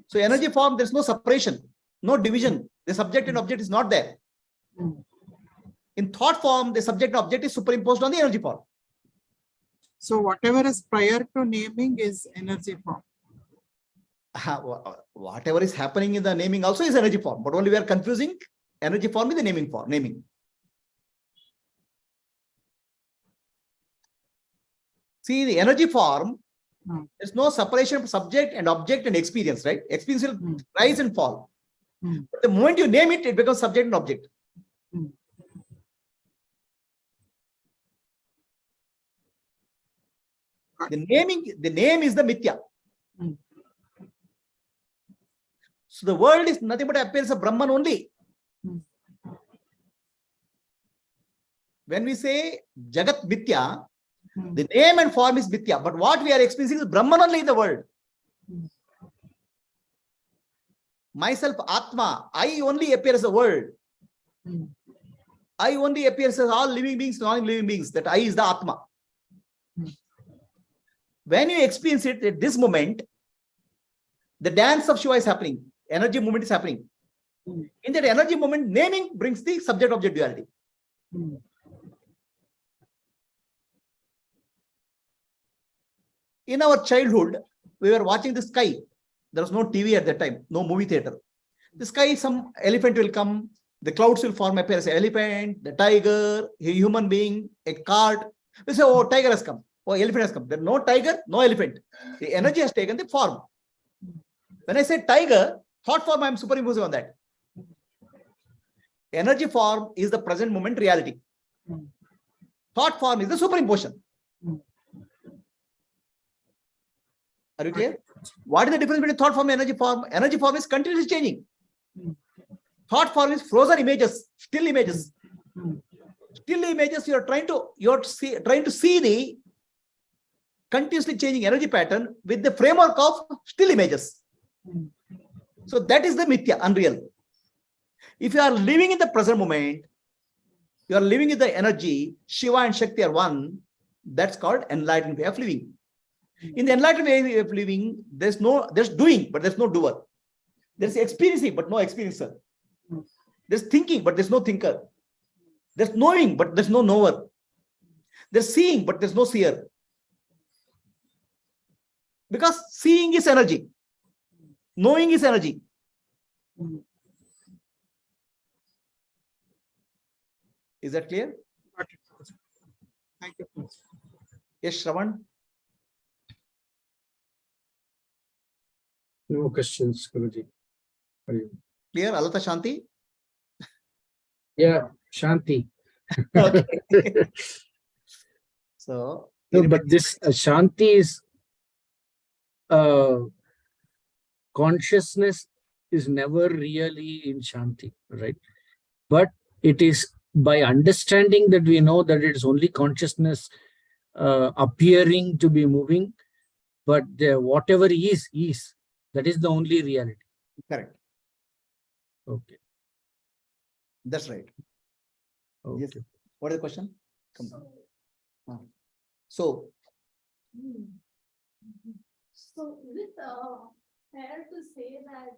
So energy form, there's no separation, no division. The subject and object is not there. In thought form, the subject and object is superimposed on the energy form. So whatever is prior to naming is energy form. Whatever is happening in the naming also is energy form, but only we are confusing energy form with the naming form. See, the energy form, there's no separation of subject and object and experience, right? Experience will rise and fall. But the moment you name it, it becomes subject and object. The name is the mithya. So the world is nothing but appearance of Brahman only. When we say Jagat Mithya, the name and form is Mithya, but what we are experiencing is Brahman only in the world. Myself, Atma, I only appear as a world. I only appears as all living beings, non-living beings. That I is the Atma. When you experience it at this moment, the dance of Shiva is happening. Energy movement is happening. In that energy moment, naming brings the subject-object duality. In our childhood, we were watching the sky. There was no TV at that time, no movie theater. The sky, some elephant will come, the clouds will form, appear as an elephant, the tiger, a human being, a cart. We say, oh, tiger has come, oh, elephant has come. There is no tiger, no elephant. The energy has taken the form. When I say tiger, thought form, I am superimposing on that. Energy form is the present moment reality. Thought form is the superimposition. Are you clear? What is the difference between thought form and energy form? Energy form is continuously changing. Thought form is frozen images, still images. Still images, you are trying to see the continuously changing energy pattern with the framework of still images. So that is the mithya, unreal. If you are living in the present moment, you are living in the energy, Shiva and Shakti are one, that's called enlightened way of living. In the enlightened way of living, there's doing, but there's no doer. There's experiencing, but no experiencer. There's thinking, but there's no thinker. There's knowing, but there's no knower. There's seeing, but there's no seer. Because seeing is energy. Knowing is energy. Is that clear? Thank you. Yes, Shravan. No questions, Guruji. Are you Clear? Alata Shanti? Yeah, Shanti. Okay. So, no, but this Shanti is consciousness is never really in Shanti, right? But it is by understanding that we know that it is only consciousness appearing to be moving, but whatever is. That is the only reality. Correct. Okay. That's right. Okay. Yes. What is the question? Come on. So is it fair to say that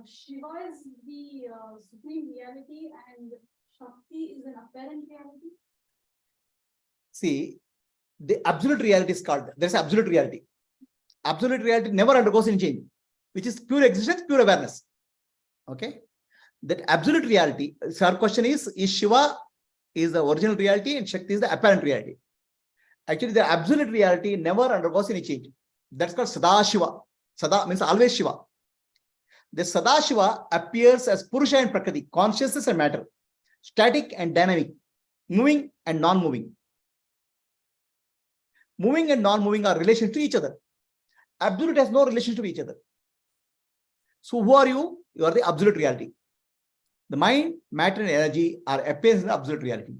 Shiva is the supreme reality and Shakti is an apparent reality? See, the absolute reality is called, there's absolute reality. Absolute reality never undergoes any change, which is pure existence, pure awareness. Okay? That absolute reality, so our question is Shiva is the original reality and Shakti is the apparent reality. Actually, the absolute reality never undergoes any change. That's called Sada Shiva. Sada means always Shiva. The Sada Shiva appears as Purusha and Prakriti, consciousness and matter, static and dynamic, moving and non-moving. Moving and non-moving are relations to each other. Absolute has no relation to each other. So who are you? You are the absolute reality. The mind, matter and energy are appears in the absolute reality.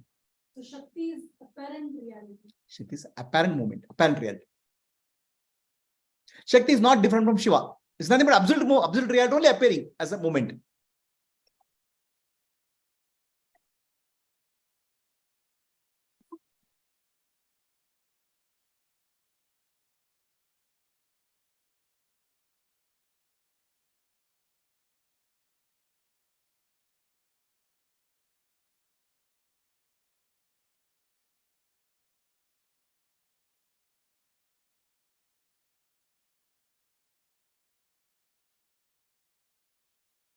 So Shakti is apparent reality. Shakti is apparent moment, apparent reality. Shakti is not different from Shiva. It's nothing but absolute reality only appearing as a moment.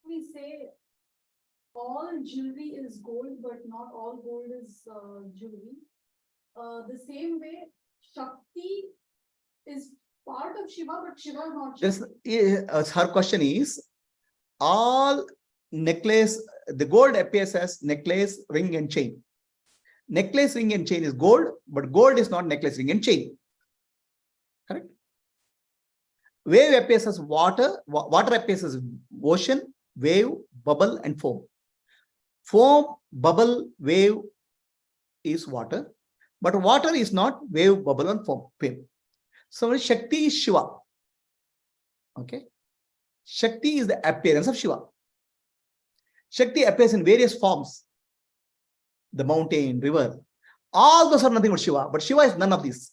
We say all jewelry is gold, but not all gold is jewelry. The same way, Shakti is part of Shiva, but Shiva is not Shakti. Her question is, all necklace, the gold appears as necklace, ring and chain. Necklace, ring and chain is gold, but gold is not necklace, ring and chain. Correct? Wave appears as water, water appears as ocean, wave, bubble and foam. Foam, bubble, wave is water, but water is not wave, bubble and foam. So Shakti is Shiva. Okay. Shakti is the appearance of Shiva. Shakti appears in various forms. The mountain, river. All those are nothing but Shiva. But Shiva is none of these.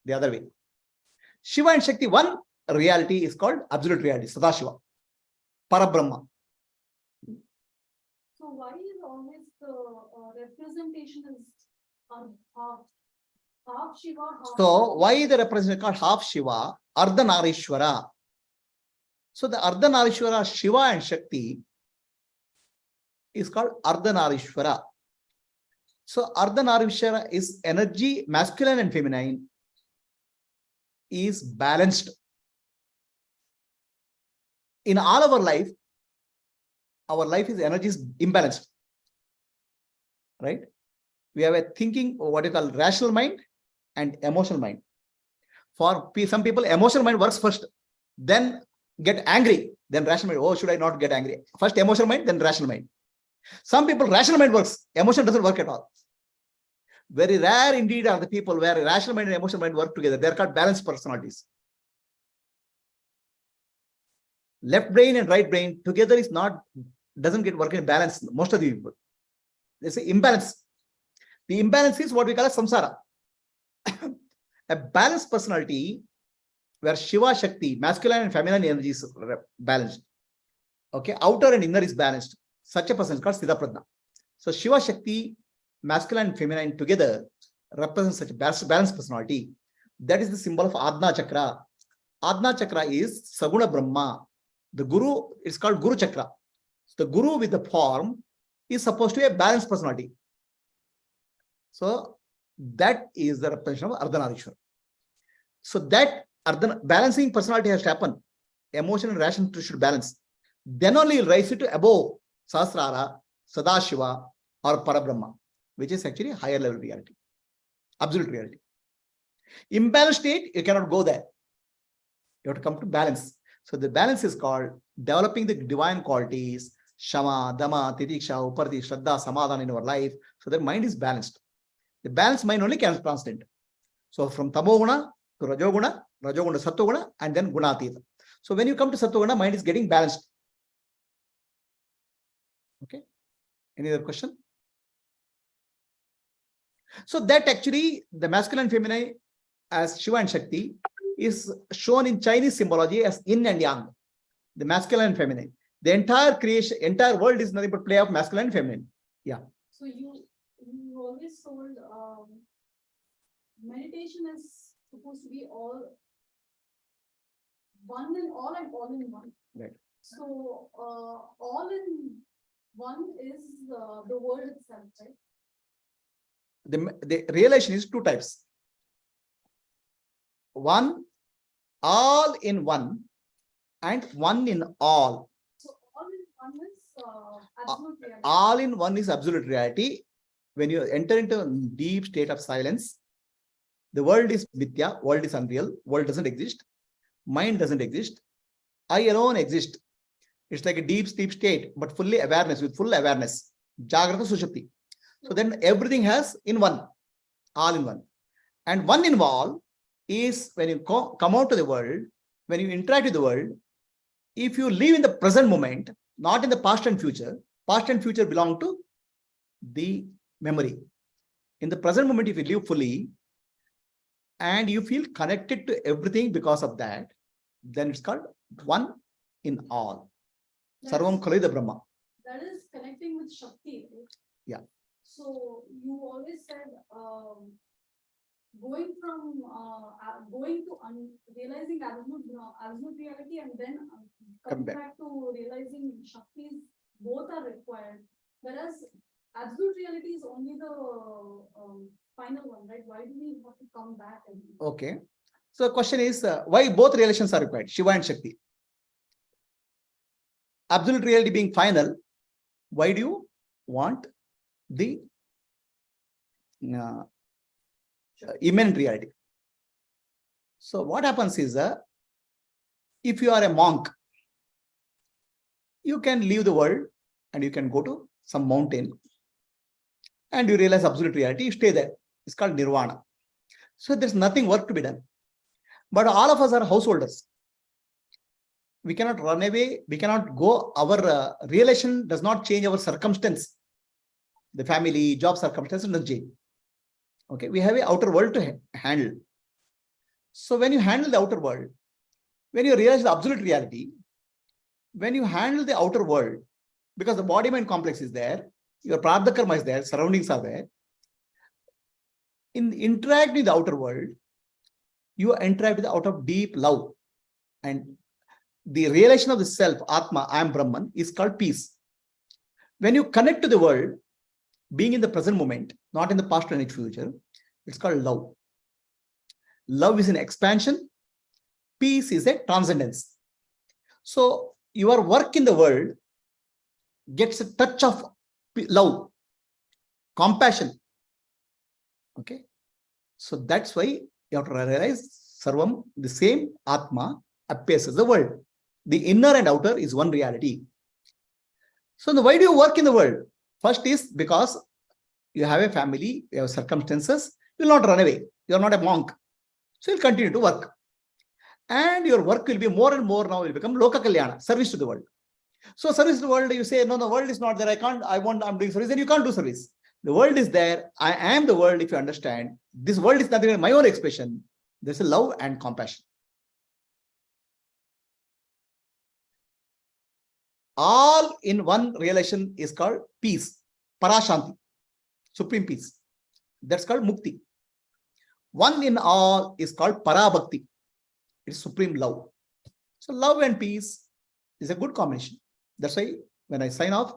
The other way. Shiva and Shakti, one reality is called absolute reality. Sadashiva. Parabrahma. So why is always the representation is half Shiva, half So why the representation called half Shiva? Ardhanarishwara. So the Ardhanarishwara, Shiva and Shakti is called Ardhanarishwara. So Ardhanarishwara is energy, masculine and feminine, is balanced. In all our life is energy is imbalanced. Right? We have a thinking, what you call rational mind and emotional mind. For some people, emotional mind works first, then get angry, then rational mind. Oh, should I not get angry? First emotional mind, then rational mind. Some people, rational mind works, emotion doesn't work at all. Very rare indeed are the people where rational mind and emotional mind work together. They are called balanced personalities. Left brain and right brain together is not, doesn't get working in balance. Most of the people, they say imbalance. The imbalance is what we call as samsara. A balanced personality where Shiva, Shakti, masculine and feminine energy is balanced. Okay, outer and inner is balanced. Such a person is called Siddha Prajna. So Shiva, Shakti, masculine and feminine together represent such a balanced personality. That is the symbol of Adna Chakra. Adna Chakra is Saguna Brahma. The Guru is called Guru Chakra. So the Guru with the form is supposed to be a balanced personality. So that is the representation of Ardhanarishwara. So that balancing personality has to happen. Emotion and rational should balance. Then only you'll rise it to above Sahasrara, Sadashiva or Parabrahma, which is actually a higher level reality. Absolute reality. Imbalanced state, you cannot go there. You have to come to balance. So the balance is called developing the divine qualities, Shama, Dhamma, Titiksha, Uparti, Shraddha, Samadhana in our life. So that mind is balanced. The balanced mind only can transcend. So from Tamoguna to Rajoguna, Rajoguna to Sattoguna, and then Gunatita. So when you come to Sattoguna, mind is getting balanced. Okay. Any other question? So that actually the masculine and feminine as Shiva and Shakti is shown in Chinese symbology as yin and yang, the masculine and feminine. The entire creation, entire world is nothing but play of masculine and feminine. Yeah. So you always told meditation is supposed to be all one and all in one. Right. So all in one is the word itself, right? The realization is two types. One, all in one, and one in all. So all in one is absolute reality. All in one is absolute reality. When you enter into a deep state of silence, the world is mithya, world is unreal, world doesn't exist, mind doesn't exist, I alone exist. It's like a deep sleep state, but fully awareness, with full awareness. Jagrata Sushupti. So then everything has in one, all in one. And one in all is when you come out to the world, when you interact with the world, if you live in the present moment, not in the past and future belong to the memory. In the present moment, if you live fully and you feel connected to everything because of that, then it's called one in all. Sarvam Khalida Brahma. That is connecting with Shakti, right? Yeah. So you always said going from realizing absolute reality and then coming back to realizing Shakti, both are required. Whereas absolute reality is only the final one, right? Why do we have to come back? Okay. So the question is, why both relations are required, Shiva and Shakti? Absolute reality being final, why do you want the immanent reality? So what happens is, if you are a monk, you can leave the world and you can go to some mountain and you realize absolute reality, you stay there. It's called nirvana. So there's nothing work to be done. But all of us are householders. We cannot run away. We cannot go. Our relation does not change our circumstance. The family, job circumstances doesn't change. Okay, we have an outer world to handle. So when you handle the outer world, when you realize the absolute reality, when you handle the outer world, because the body-mind complex is there, your prarabdha karma is there, surroundings are there. In interacting with the outer world, you interact with out of deep love. And the realization of the self, Atma, I am Brahman, is called peace. When you connect to the world, being in the present moment, not in the past or in the future, it's called love. Love is an expansion. Peace is a transcendence. So your work in the world gets a touch of love, compassion. Okay. So that's why you have to realize Sarvam, the same Atma, appears as the world. The inner and outer is one reality. So why do you work in the world? First is because you have a family, you have circumstances, you will not run away. You are not a monk. So you'll continue to work. And your work will be more and more now will become Loka Kalyana, service to the world. So service to the world, you say, no, the world is not there. I'm doing service, then you can't do service. The world is there. I am the world, if you understand. This world is nothing but my own expression. There's a love and compassion. All in one relation is called peace, Parashanti, supreme peace. That's called Mukti. One in all is called Parabhakti. It's supreme love. So love and peace is a good combination. That's why when I sign off,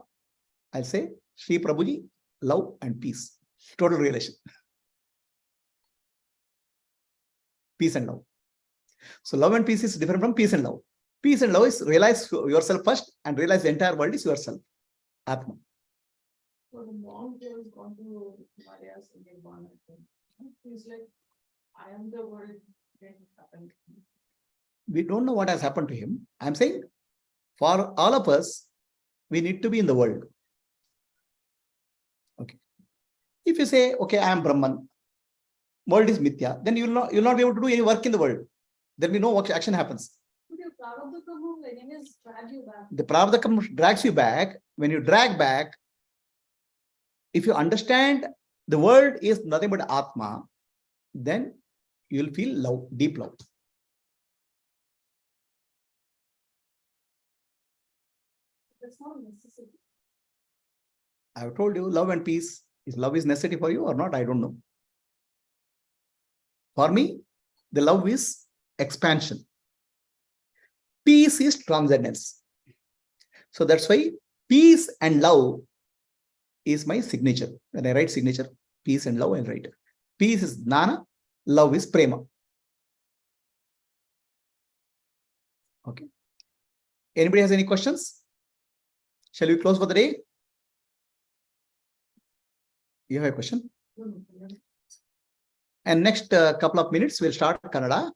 I'll say, Shri Prabhuji, love and peace. Total relation. Peace and love. So love and peace is different from peace and love. Peace and love is realize yourself first and realize the entire world is yourself. Atma. So the monk who has gone to Himalayas and Nirvana, he's like, I am the world. Happened. We don't know what has happened to him. I'm saying for all of us, we need to be in the world. Okay. If you say, okay, I am Brahman, world is Mithya, then you'll not be able to do any work in the world. Then we know what action happens. But your prarabdha karma will anyways drag you back. The prarabdha karma drags you back. When you drag back, if you understand the world is nothing but Atma, then you'll feel love, deep love. That's not necessary. I have told you love and peace. Is love is necessity for you or not? I don't know. For me, the love is expansion. Peace is transcendence. So that's why peace and love is my signature. When I write signature, peace and love, I write. Peace is Jnana, love is Prema. Okay. Anybody has any questions? Shall we close for the day? You have a question? And next couple of minutes, we'll start Kannada.